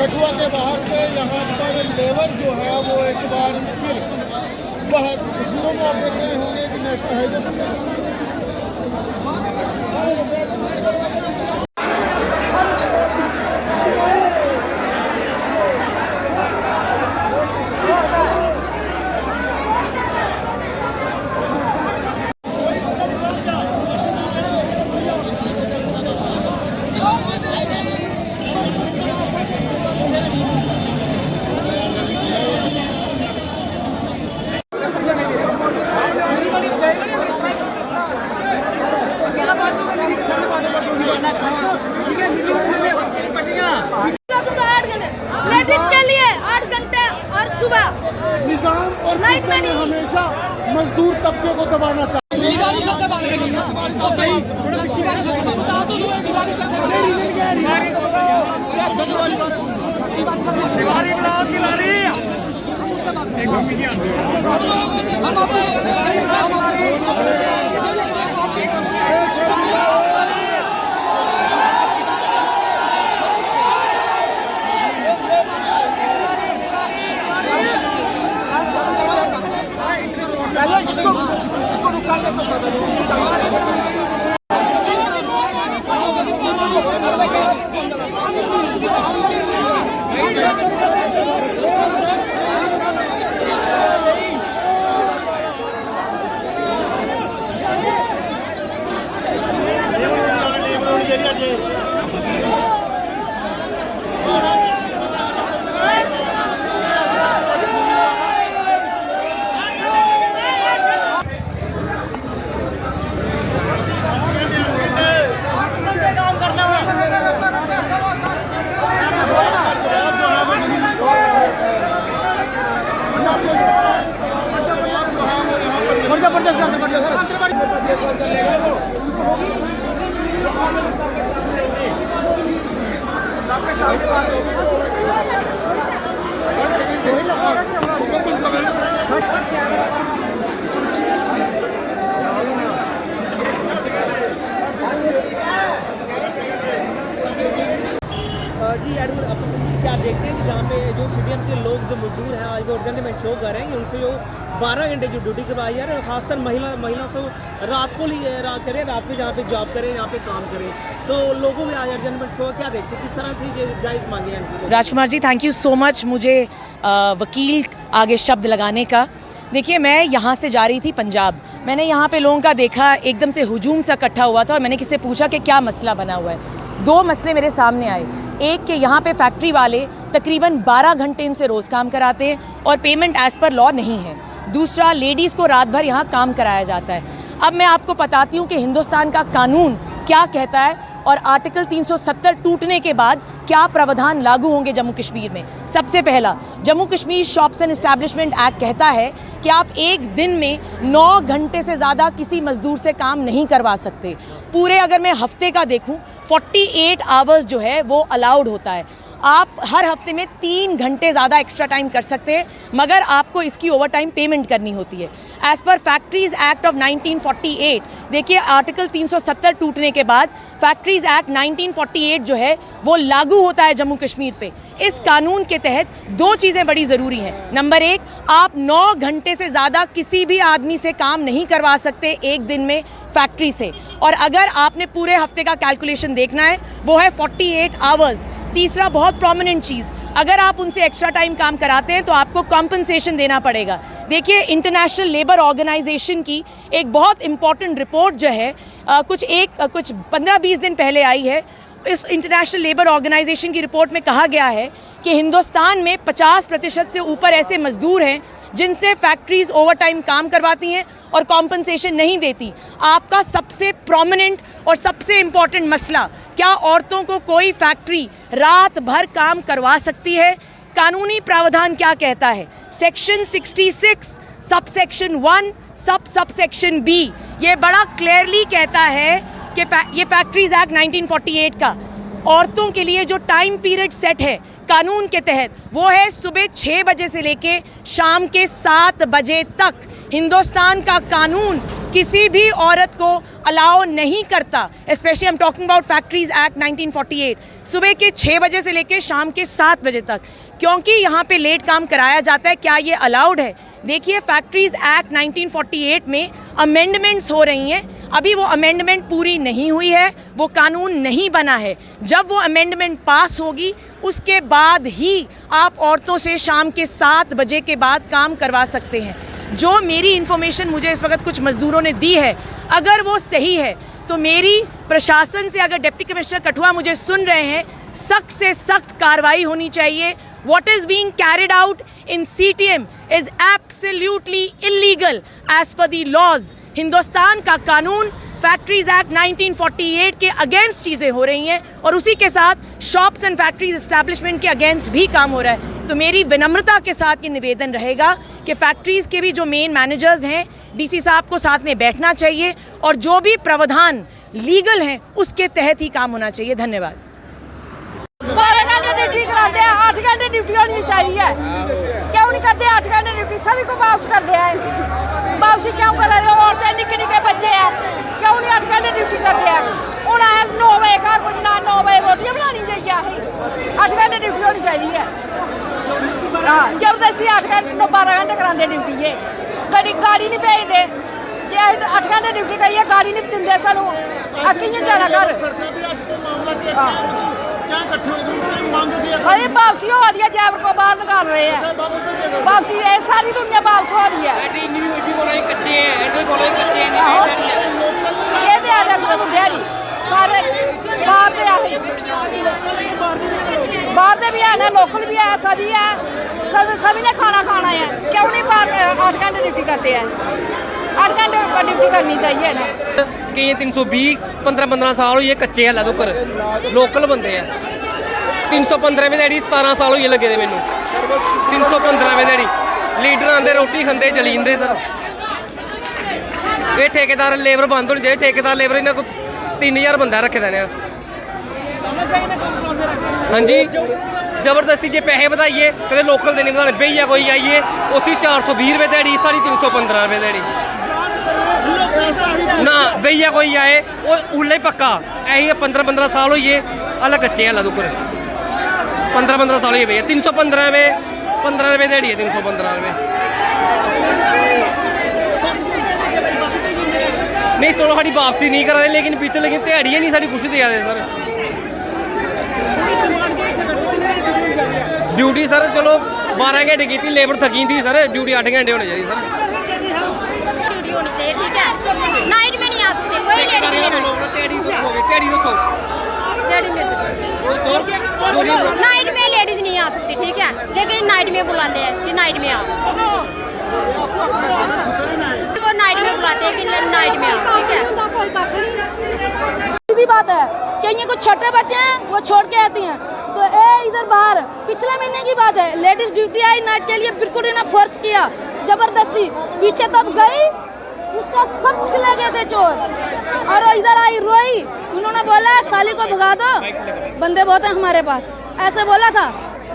कठुआ के बाहर से यहाँ पर लेबर जो है वो एक बार फिर बाहर तस्वीरों में आप देख रहे होंगे कि नेशनल हाईवे पर लेडीज के लिए 8 घंटे और सुबह निजाम और सिस्टम ने हमेशा मजदूर तबके को दबाना चाहिए। जी क्या देखते हैं कि जहाँ पे जो सीडीएम के लोग जो मजदूर हैं आज वो अर्जेंट शो कर रहे हैं कि उनसे जो 12 घंटे की ड्यूटी करवाई जा रही है, खासकर महिला से रात को करें, रात में जहाँ पे जॉब करें, यहाँ पे काम करें, तो लोगों में आज अर्जेंट शो क्या देखते हैं, किस तरह से ये जायज़ मांगे हैं? Rajkumar ji, thank you so much मुझे वकील आगे शब्द लगाने का। देखिए, मैं यहाँ से जा रही थी पंजाब, मैंने यहाँ पे लोगों का देखा, एकदम से हुजूम सा इकट्ठा हुआ था और मैंने किसी से पूछा कि क्या मसला बना हुआ है। 2 मसले मेरे सामने आए। एक कि यहाँ पे फैक्ट्री वाले तकरीबन 12 घंटे इनसे रोज़ काम कराते हैं और पेमेंट एज़ पर लॉ नहीं है। दूसरा, लेडीज़ को रात भर यहाँ काम कराया जाता है। अब मैं आपको बताती हूँ कि हिंदुस्तान का कानून क्या कहता है और आर्टिकल 370 टूटने के बाद क्या प्रावधान लागू होंगे जम्मू कश्मीर में। सबसे पहला, Jammu Kashmir shops and establishment act कहता है कि आप एक दिन में 9 घंटे से ज़्यादा किसी मजदूर से काम नहीं करवा सकते। पूरे अगर मैं हफ्ते का देखूं 48 आवर्स जो है वो अलाउड होता है। आप हर हफ्ते में 3 घंटे ज़्यादा एक्स्ट्रा टाइम कर सकते हैं, मगर आपको इसकी ओवर टाइम पेमेंट करनी होती है। As per factories act of 1948, देखिए आर्टिकल 370 टूटने के बाद फैक्ट्रीज़ एक्ट 1948 जो है वो लागू होता है जम्मू कश्मीर पे। इस कानून के तहत 2 चीज़ें बड़ी ज़रूरी हैं। नंबर 1, आप 9 घंटे से ज़्यादा किसी भी आदमी से काम नहीं करवा सकते एक दिन में फैक्ट्री से, और अगर आपने पूरे हफ्ते का कैलकुलेशन देखना है वो है 48 आवर्स। तीसरा बहुत प्रोमिनेंट चीज़, अगर आप उनसे एक्स्ट्रा टाइम काम कराते हैं तो आपको कॉम्पनसेशन देना पड़ेगा। देखिए, इंटरनेशनल लेबर ऑर्गेनाइजेशन की एक बहुत इंपॉर्टेंट रिपोर्ट जो है कुछ 15-20 दिन पहले आई है। इस इंटरनेशनल लेबर ऑर्गेनाइजेशन की रिपोर्ट में कहा गया है कि हिंदुस्तान में 50% से ऊपर ऐसे मजदूर हैं जिनसे फैक्ट्रीज ओवर टाइम काम करवाती हैं और कॉम्पनसेशन नहीं देती। आपका सबसे प्रोमिनेंट और सबसे इम्पॉर्टेंट मसला, क्या औरतों को कोई फैक्ट्री रात भर काम करवा सकती है? कानूनी प्रावधान क्या कहता है? सेक्शन 66 सबसेक्शन 1 सबसेक्शन B ये बड़ा क्लियरली कहता है कि ये फैक्ट्रीज एक्ट 1948 का औरतों के लिए जो टाइम पीरियड सेट है कानून के तहत वो है सुबह 6 बजे से लेके शाम के 7 बजे तक। हिंदुस्तान का कानून किसी भी औरत को अलाउ नहीं करता, specially I am talking about factories act 1948, सुबह के 6 बजे से लेकर शाम के 7 बजे तक, क्योंकि यहाँ पे लेट काम कराया जाता है। क्या ये अलाउड है? देखिए, फैक्ट्रीज एक्ट 1948 में अमेंडमेंट्स हो रही हैं, अभी वो अमेंडमेंट पूरी नहीं हुई है, वो कानून नहीं बना है। जब वो अमेंडमेंट पास होगी उसके बाद ही आप औरतों से शाम के 7 बजे के बाद काम करवा सकते हैं। जो मेरी इन्फॉर्मेशन मुझे इस वक्त कुछ मजदूरों ने दी है, अगर वो सही है तो मेरी प्रशासन से, अगर डिप्टी कमिश्नर कठुआ मुझे सुन रहे हैं, सख्त से सख्त कार्रवाई होनी चाहिए। What is being carried out in CTM is absolutely illegal as per the laws. Hindustan का कानून फैक्ट्रीज एक्ट 1948 के अगेंस्ट चीज़ें हो रही हैं और उसी के साथ शॉप्स एंड फैक्ट्रीज एस्टैब्लिशमेंट के अगेंस्ट भी काम हो रहा है। तो मेरी विनम्रता के साथ ये निवेदन रहेगा कि फैक्ट्रीज़ के भी जो मेन मैनेजर्स हैं, डीसी साहब को साथ में बैठना चाहिए और जो भी प्रावधान लीगल हैं उसके तहत ही काम होना चाहिए। धन्यवाद। 12 घंटे ड्यूटी कराते हैं, 8 घंटे ड्यूटी होनी चाहिए। क्यों नहीं करते 8 घंटे ड्यूटी? सभी को वापस कर दिया है। वापसी क्यों कर रहे हो? औरतें निक्के निक्के बच्चे हैं, क्यों नहीं 8 घंटे ड्यूटी करते हैं? उन्हें 9 बजे घर पहुँचना, 9 बजे रोटियाँ बनानी चाहिए। 8 घंटे ड्यूटी होनी चाहिए। हाँ, जबरदस्ती 8 घंटे 12 घंटे कराते ड्यूटी है। गाड़ी नहीं भेजते, जे 8 घंटे ड्यूटी करिए गाड़ी नहीं देंगे सानू, कि'यां जाना घर? क्या इकट्ठे हो गए? मांग की है? अरे वापसी हो रही है, जैबर को बाहर निकाल रहे हैं। वापसी है, सारी दुनिया वापस हो रही है। ये दे आजा सब मुंडियारी सारे बाहर दे आए, बाहर दे भी है ना, लोकल भी है, सभी है, सभी ने खाना है। क्यों नहीं 8 घंटे ड्यूटी करते हैं? 8 घंटे ड्यूटी करनी चाहिए ना। कई 320 15 साल हुई कच्चे हल्ला तोकर, लोकल बंदे हैं। 315 दिहाड़ी 17 साल हुई लगे दे मैनू। 315 दिहाड़ी लीडर आंदे रोटी खंदे चली जंदे सर। ये ठेकेदार लेबर बंद होनी चाहिए। ठेकेदार लेबर इन्हें 3000 बंदा रखे देने। हाँ जी, जबरदस्ती जे पैसे बताइए, कदे लोकल दे नहीं बताने। भैया कोई आइए उसी 420 रुपये दिहाड़ी, साढ़ी 315 रुपये दिहाड़ी ना। भैया कोई आए वो उल्ले ही पक्का ऐ 15 साल होइए अलग कच्चे हल्ला दुकर। 15 साल होइए भैया। 315 रुपये 15 रुपये दिहाड़ी है। 315 रुपये नहीं, चलो साड़ी वापसी नहीं करा दे, लेकिन पीछे लेकिन दिहाड़ी नहीं साड़ी कुछ दिया दे सर। ड्यूटी सर चलो 12 घंटे की, लेबर थकी थी सर। ड्यूटी 8 घंटे होनी चाहिए सर। ड्यूटी होनी चाहिए, ठीक है। नाइट में नहीं आ सकते कोई लेडीज नहीं। नाइट में लेडीज नहीं आ सकती, ठीक है, लेकिन नाइट में बुलाते हैं कि नाइट में आओ। वो नाइट में बुलाते हैं कि नाइट में आओ, ठीक है। सीधी बात है कि ये कुछ छोटे बच्चे हैं वो छोड़ के आती हैं, तो इधर बाहर पिछले महीने की बात है, लेडीज ड्यूटी आई नाइट के लिए, बिल्कुल इन्हें फोर्स किया जबरदस्ती। पीछे तब गई, उसका सब कुछ ले गए थे चोर, और इधर आई रोई। उन्होंने बोला साली को भगा दो, बंदे बहुत हैं हमारे पास, ऐसे बोला था।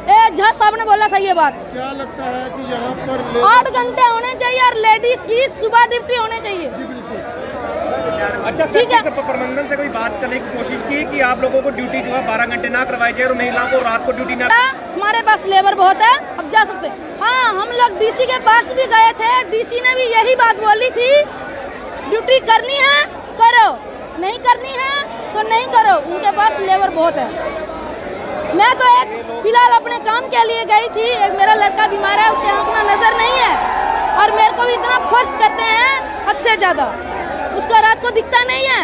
झा साहब ने बोला था ये बात। क्या लगता है कि यहाँ पर 8 घंटे होने चाहिए और लेडीज की सुबह ड्यूटी होनी चाहिए। अच्छा, ठीक है। प्रबंधन से कोई बात करने की कोशिश की कि आप लोगों को ड्यूटी जो है 12 घंटे ना करवाई जाए और महिलाओं को रात को ड्यूटी ना? हमारे पास लेबर बहुत है, अब जा सकते। हाँ, हम लोग डीसी के पास भी गए थे, डीसी ने भी यही बात बोली थी, ड्यूटी करनी है करो, नहीं करनी है तो नहीं करो। उनके पास लेबर बहुत है। मैं तो एक फिलहाल अपने काम के लिए गई थी, एक मेरा लड़का बीमार है, उसके आँख में नजर नहीं है और मेरे को भी इतना फोर्स करते हैं हद से ज्यादा, उसको रात को दिखता नहीं है।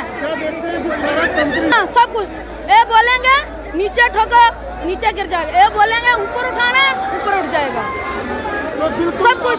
हाँ, सब कुछ ये बोलेंगे नीचे ठोको नीचे गिर जाएगा, ये बोलेंगे ऊपर उठाना ऊपर उठ जाएगा, सब कुछ